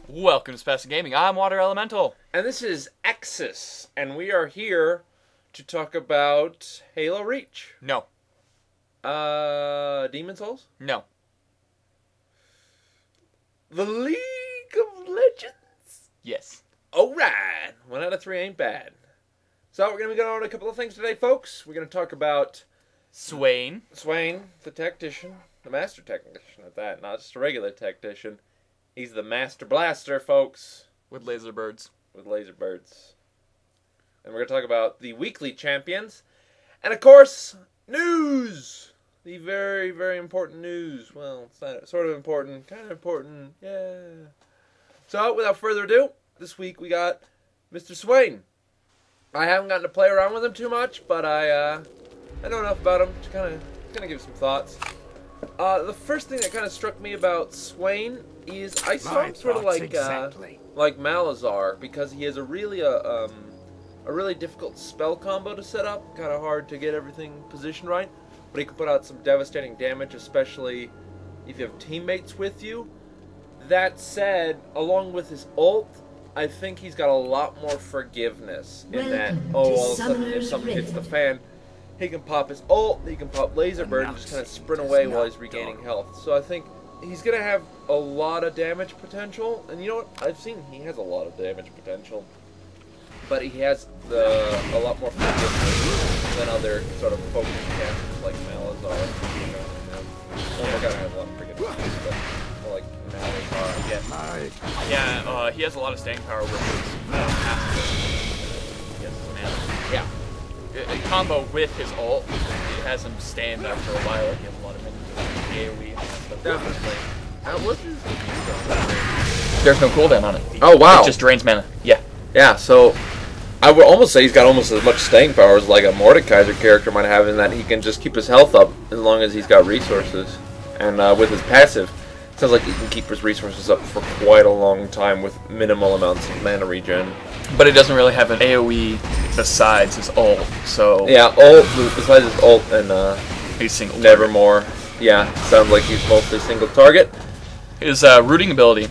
Welcome to SpazticGaming. I'm Water Elemental. And this is Axis, and we are here to talk about Halo Reach. No. Demon Souls? No. The League of Legends? Yes. Alright! 1 out of 3 ain't bad. So we're going to be going on a couple of things today, folks. We're going to talk about Swain, the tactician, the master technician at that, not just a regular tactician. He's the master blaster, folks. with laser birds. With laser birds. And we're going to talk about the weekly champions. And of course, news! The very, very important news. Well, it's not sort of important, kind of important, yeah. So, without further ado, this week we got Mr. Swain. I haven't gotten to play around with him too much, but I know enough about him to kind of give some thoughts. The first thing that kind of struck me about Swain is I saw him sort of like Malazar, because he has a really difficult spell combo to set up, kind of hard to get everything positioned right, but he can put out some devastating damage, especially if you have teammates with you. That said, along with his ult, I think he's got a lot more forgiveness in that, all of a sudden if something hits the fan, he can pop his ult, he can pop laser bird and just kind of sprint away while he's regaining health. So I think he's going to have a lot of damage potential, and you know what, I've seen he has a lot of damage potential, but he has a lot more forgiveness than other sort of focused casters like Malazar. Oh my god, I have a lot of forgiveness, but more like Malazar, yeah. Yeah, he has a lot of staying power with his passive. He has his mana. Yeah. A combo with his ult, it has him stand up for a while. He has a lot of minions with AoE and stuff. Definitely. What's his There's no cooldown on it. Oh, wow. It just drains mana. Yeah. Yeah, so I would almost say he's got almost as much staying power as like a Mordekaiser character might have, in that he can just keep his health up as long as he's got resources. And with his passive, it sounds like he can keep his resources up for quite a long time with minimal amounts of mana regen. But it doesn't really have an AoE besides his ult, so... Yeah, ult, besides his ult and he's single Nevermore. Yeah, sounds like he's mostly single target. His rooting ability,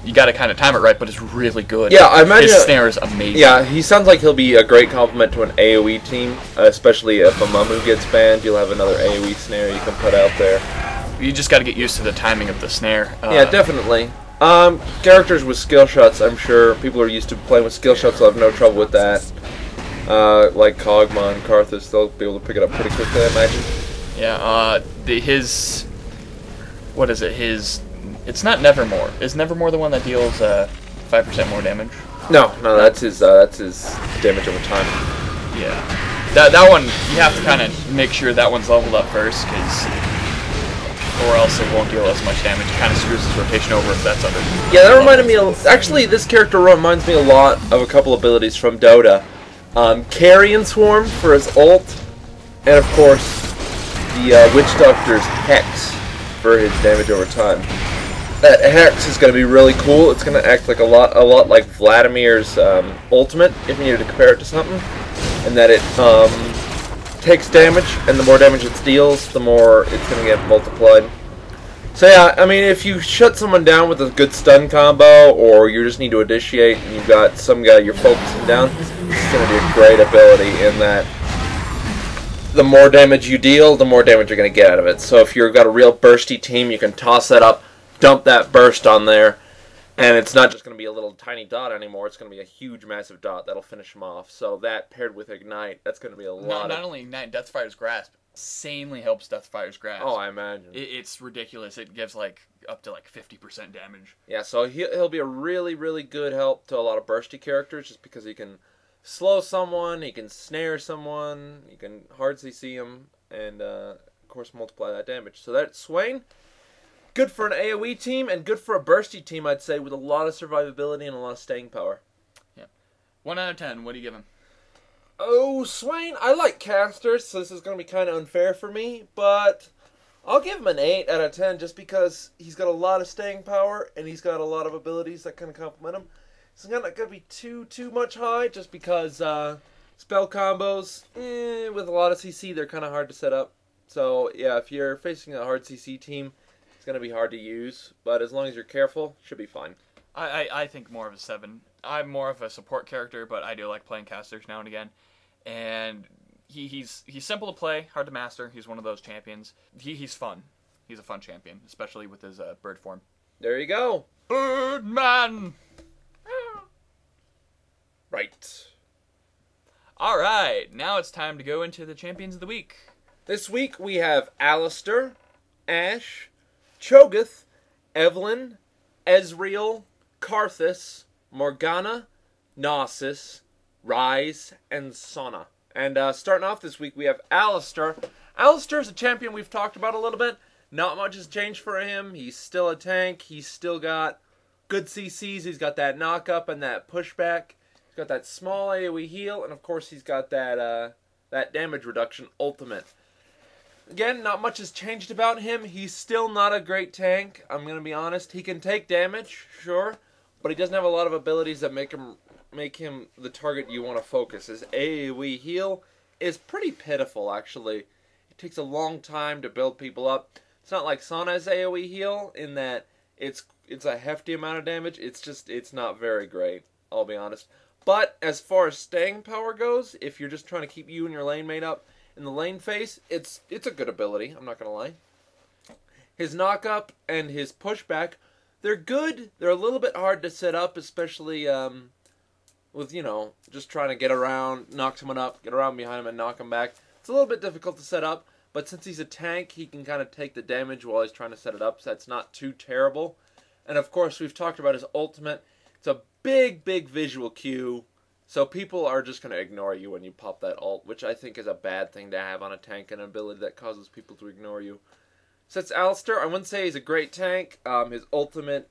you gotta kind of time it right, but it's really good. Yeah, I imagine his snare is amazing. Yeah, he sounds like he'll be a great complement to an AoE team, especially if a Mamu gets banned. You'll have another AoE snare you can put out there. You just gotta get used to the timing of the snare. Yeah, definitely. Characters with skill shots, I'm sure people are used to playing with skill shots, so I have no trouble with that. Like Kog'Maw and Karthus, they'll be able to pick it up pretty quickly, I imagine. Yeah, what is it, it's not Nevermore. Is Nevermore the one that deals 5% more damage? No, that's his damage over time. Yeah. That one, you have to kind of make sure that one's leveled up first, or else it won't deal as much damage. It kind of screws his rotation over if that's under. Yeah, that reminded me actually, this character reminds me a lot of a couple abilities from Dota. Carrion Swarm for his ult, and of course the Witch Doctor's Hex for his damage over time. That Hex is going to be really cool. It's going to act like a lot like Vladimir's ultimate, if you needed to compare it to something, and that it takes damage, and the more damage it deals, the more it's going to get multiplied. So yeah, I mean, if you shut someone down with a good stun combo, or you just need to initiate and you've got some guy you're focusing down, it's going to be a great ability in that the more damage you deal, the more damage you're going to get out of it. So if you've got a real bursty team, you can toss that up, dump that burst on there, and it's not just going to be a little tiny dot anymore, it's going to be a huge, massive dot that'll finish them off. So that paired with Ignite, that's going to be a lot Not only Ignite, Deathfire's Grasp insanely helps Deathfire's Grasp. Oh, I imagine. It's ridiculous. It gives up to 50% damage. Yeah, so he'll be a really, really good help to a lot of bursty characters, just because he can slow someone, he can snare someone, you can hard CC him, and of course multiply that damage. So that's Swain. Good for an AoE team, and good for a bursty team, I'd say, with a lot of survivability and a lot of staying power. Yeah. 1 out of 10, what do you give him? Oh, Swain, I like casters, so this is going to be kind of unfair for me, but I'll give him an 8 out of 10 just because he's got a lot of staying power, and he's got a lot of abilities that kind of complement him. It's not going to be too much high, just because spell combos, with a lot of CC, they're kind of hard to set up. So, yeah, if you're facing a hard CC team, it's going to be hard to use, but as long as you're careful, should be fine. I think more of a 7. I'm more of a support character, but I do like playing casters now and again. And he's simple to play, hard to master. He's one of those champions. He's fun. He's a fun champion, especially with his bird form. There you go. Birdman! Right. Alright, now it's time to go into the champions of the week. This week we have Alistair, Ashe, Cho'gath, Evelyn, Ezreal, Karthus, Morgana, Gnosis, Ryze, and Sona. And starting off this week we have Alistair. Alistair is a champion we've talked about a little bit. Not much has changed for him. He's still a tank. He's still got good CCs. He's got that knock-up and that pushback. He's got that small AoE heal. And, of course, he's got that that damage reduction ultimate. Again, not much has changed about him. He's still not a great tank. I'm going to be honest. He can take damage, sure. But he doesn't have a lot of abilities that make him the target you want to focus. His AoE heal is pretty pitiful, actually. It takes a long time to build people up. It's not like Sona's AoE heal in that it's a hefty amount of damage. It's not very great, I'll be honest. But as far as staying power goes, if you're just trying to keep you and your lane mate up in the lane phase, it's a good ability, I'm not going to lie. His knock-up and his pushback, they're good. They're a little bit hard to set up, especially with, you know, just trying to get around, knock someone up, get around behind him and knock him back. It's a little bit difficult to set up. But since he's a tank, he can kind of take the damage while he's trying to set it up, so that's not too terrible. And of course, we've talked about his ultimate. It's a big, big visual cue, so people are just going to ignore you when you pop that ult, which I think is a bad thing to have on a tank, an ability that causes people to ignore you. So that's Alistair. I wouldn't say he's a great tank. His ultimate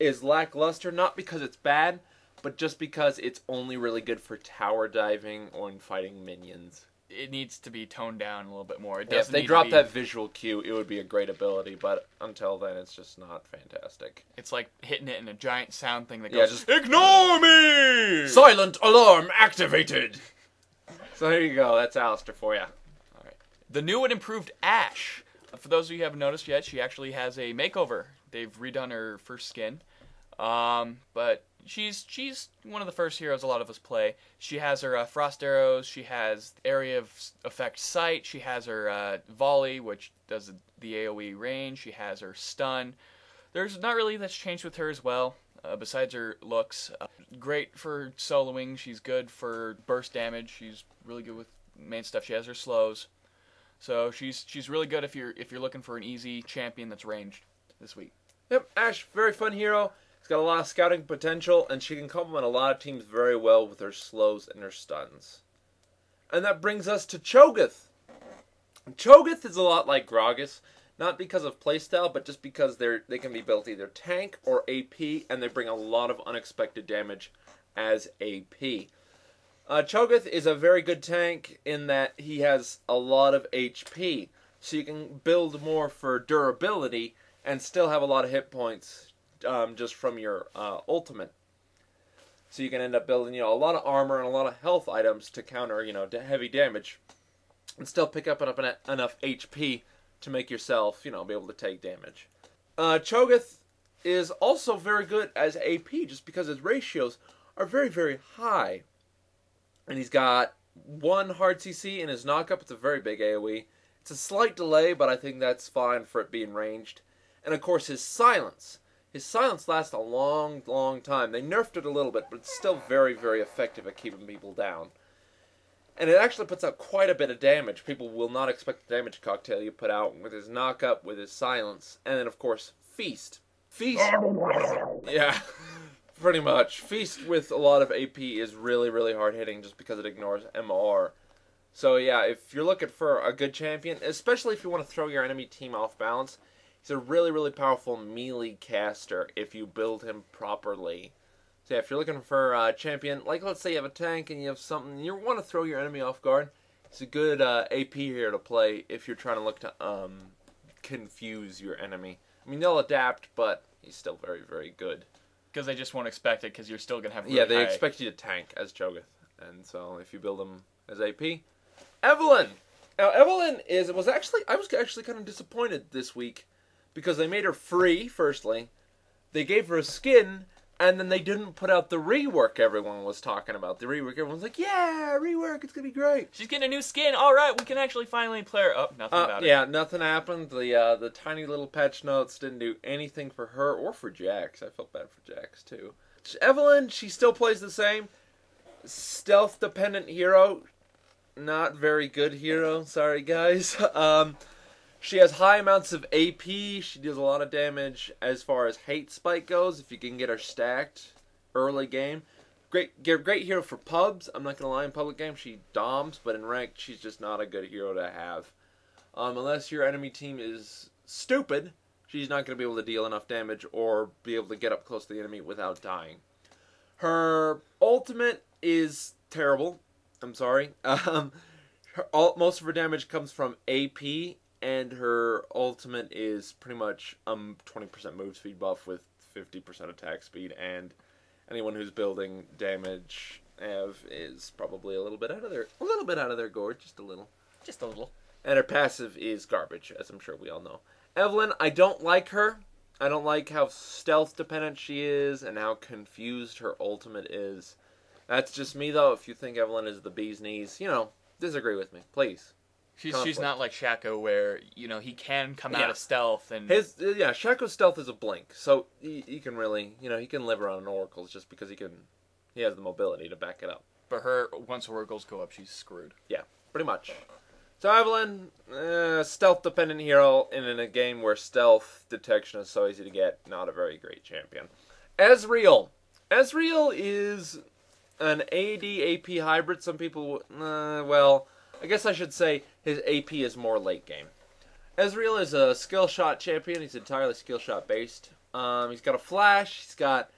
is lackluster, not because it's bad, but just because it's only really good for tower diving or in fighting minions. It needs to be toned down a little bit more. If they dropped that visual cue, it would be a great ability, but until then, it's just not fantastic. It's like hitting it in a giant sound thing that goes, just ignore me! Silent alarm activated! So there you go, that's Alistair for you. Alright. The new and improved Ashe. For those of you who haven't noticed yet, she actually has a makeover. They've redone her first skin. But she's one of the first heroes a lot of us play. She has her frost arrows, she has area of effect sight, she has her volley, which does the AoE range, she has her stun. There's not really that's changed with her as well, besides her looks. Great for soloing, she's good for burst damage, she's really good with main stuff. She has her slows. So she's really good if you're looking for an easy champion that's ranged this week. Yep, Ashe, very fun hero. She's got a lot of scouting potential, and she can complement a lot of teams very well with her slows and her stuns. And that brings us to Cho'gath. Cho'gath is a lot like Gragas, not because of playstyle, but just because they can be built either tank or AP, and they bring a lot of unexpected damage as AP. Cho'gath is a very good tank in that he has a lot of HP, so you can build more for durability and still have a lot of hit points just from your ultimate. So you can end up building, you know, a lot of armor and a lot of health items to counter, you know, heavy damage, and still pick up enough HP to make yourself, you know, be able to take damage. Cho'gath is also very good as AP just because his ratios are very, very high. And he's got 1 hard CC in his knockup. It's a very big AoE. It's a slight delay, but I think that's fine for it being ranged. And of course his silence. His silence lasts a long, long time. They nerfed it a little bit, but it's still very, very effective at keeping people down. And it actually puts out quite a bit of damage. People will not expect the damage cocktail you put out with his knockup, with his silence. And then, of course, Feast. Feast... yeah, pretty much. Feast with a lot of AP is really, really hard-hitting just because it ignores MR. So, yeah, if you're looking for a good champion, especially if you want to throw your enemy team off balance, he's a really, really powerful melee caster if you build him properly. So yeah, if you're looking for a champion, like let's say you have a tank and you have something, you want to throw your enemy off guard, it's a good AP here to play if you're trying to look to confuse your enemy. I mean, they'll adapt, but he's still very, very good. Because they just won't expect it, because you're still going to have really yeah, they high... expect you to tank as Cho'gath. And so if you build him as AP. Evelyn! Now, Evelyn I was actually kind of disappointed this week because they made her free, firstly. They gave her a skin, And then they didn't put out the rework everyone was talking about. The rework, everyone's like, yeah, rework, it's going to be great. She's getting a new skin. All right, we can actually finally play her. Oh, nothing about it. Yeah, nothing happened. The tiny little patch notes didn't do anything for her or for Jax. I felt bad for Jax, too. Evelyn, she still plays the same. Stealth-dependent hero. Not very good hero. Sorry, guys. She has high amounts of AP. She does a lot of damage as far as hate spike goes. If you can get her stacked early game. Great hero for pubs. I'm not going to lie, in public game she doms, but in ranked she's just not a good hero to have. Unless your enemy team is stupid, she's not going to be able to deal enough damage or be able to get up close to the enemy without dying. Her ultimate is terrible. I'm sorry. Most of her damage comes from AP. And her ultimate is pretty much 20% move speed buff with 50% attack speed, and anyone who's building damage is probably a little bit out of their gourd, just a little. Just a little. And her passive is garbage, as I'm sure we all know. Evelyn, I don't like her. I don't like how stealth dependent she is and how confused her ultimate is. That's just me though. If you think Evelyn is the bee's knees, disagree with me, please. She's not like Shaco where, he can come out of stealth and... Shaco's stealth is a blink, so he can really, he can live around an oracles just because he has the mobility to back it up. But once oracles go up, she's screwed. Yeah, pretty much. So Evelyn, stealth-dependent hero, and in a game where stealth detection is so easy to get, not a very great champion. Ezreal. Ezreal is an AD-AP hybrid. Some people, I guess I should say his AP is more late game. Ezreal is a skill shot champion. He's entirely skill shot based. He's got a flash. He's got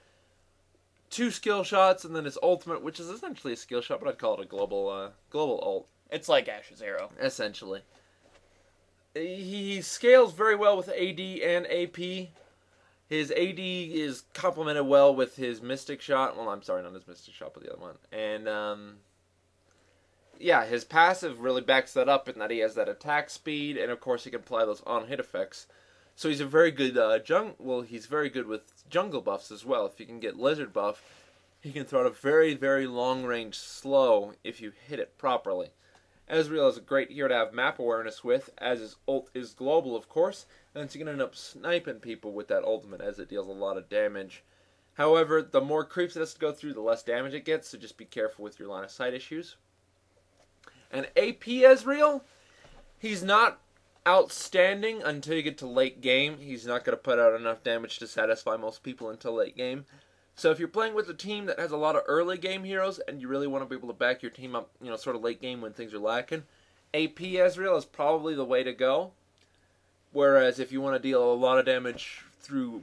2 skill shots, and then his ultimate, which is essentially a skill shot, but I'd call it a global ult. It's like Ash's arrow. Essentially. He scales very well with AD and AP. His AD is complemented well with his Mystic Shot. Well, I'm sorry, not his Mystic Shot, but the other one. And, yeah, his passive really backs that up in that he has that attack speed, and of course he can apply those on-hit effects. So he's a very good he's very good with jungle buffs as well. If you can get Lizard buff, he can throw out a very, very long-range slow if you hit it properly. Ezreal is a great hero to have map awareness with, as his ult is global, of course, and so you can end up sniping people with that ultimate as it deals a lot of damage. However, the more creeps it has to go through, the less damage it gets, so just be careful with your line of sight issues. And AP Ezreal, he's not outstanding until you get to late game. He's not going to put out enough damage to satisfy most people until late game. So if you're playing with a team that has a lot of early game heroes and you really want to be able to back your team up, sort of late game when things are lacking, AP Ezreal is probably the way to go. Whereas if you want to deal a lot of damage through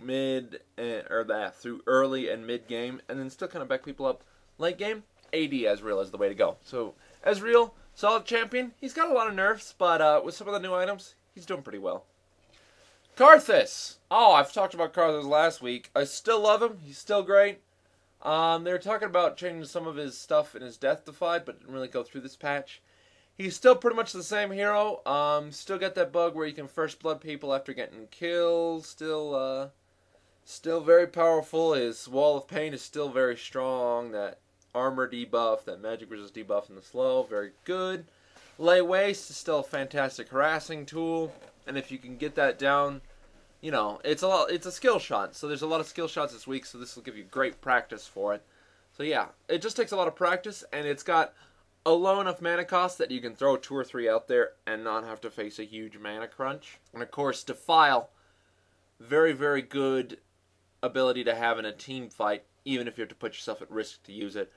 through early and mid game and then still kind of back people up late game, AD Ezreal is the way to go. So Ezreal, solid champion. He's got a lot of nerfs, but with some of the new items, he's doing pretty well. Karthus. Oh, I've talked about Karthus last week. I still love him. He's still great. They were talking about changing some of his stuff in his Death Defied, but didn't really go through this patch. He's still pretty much the same hero. Still got that bug where you can first blood people after getting kills. Still very powerful. His Wall of Pain is still very strong. That armor debuff, that magic resist debuff in the slow, very good. Lay Waste is still a fantastic harassing tool, and if you can get that down, it's a skill shot. So there's a lot of skill shots this week, so this will give you great practice for it. So yeah, it just takes a lot of practice, and it's got a low enough mana cost that you can throw 2 or 3 out there and not have to face a huge mana crunch. And of course, Defile, very, very good ability to have in a team fight, even if you have to put yourself at risk to use it.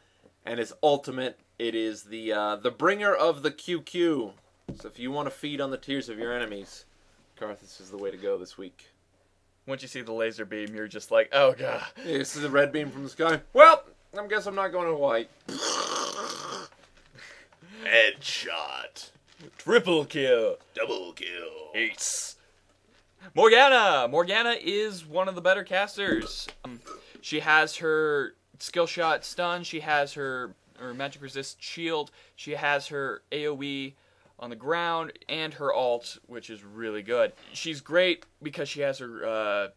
And his ultimate, it is the bringer of the QQ. So if you want to feed on the tears of your enemies, Karthus is the way to go this week. Once you see the laser beam, you're just like, oh god. Yeah, this is a red beam from the sky. Well, I guess I'm not going to white. Headshot. Triple kill. Double kill. Ace. Morgana. Morgana is one of the better casters. She has her skill shot stun. She has her magic resist shield. She has her AoE on the ground and her ult, which is really good. She's great because she has her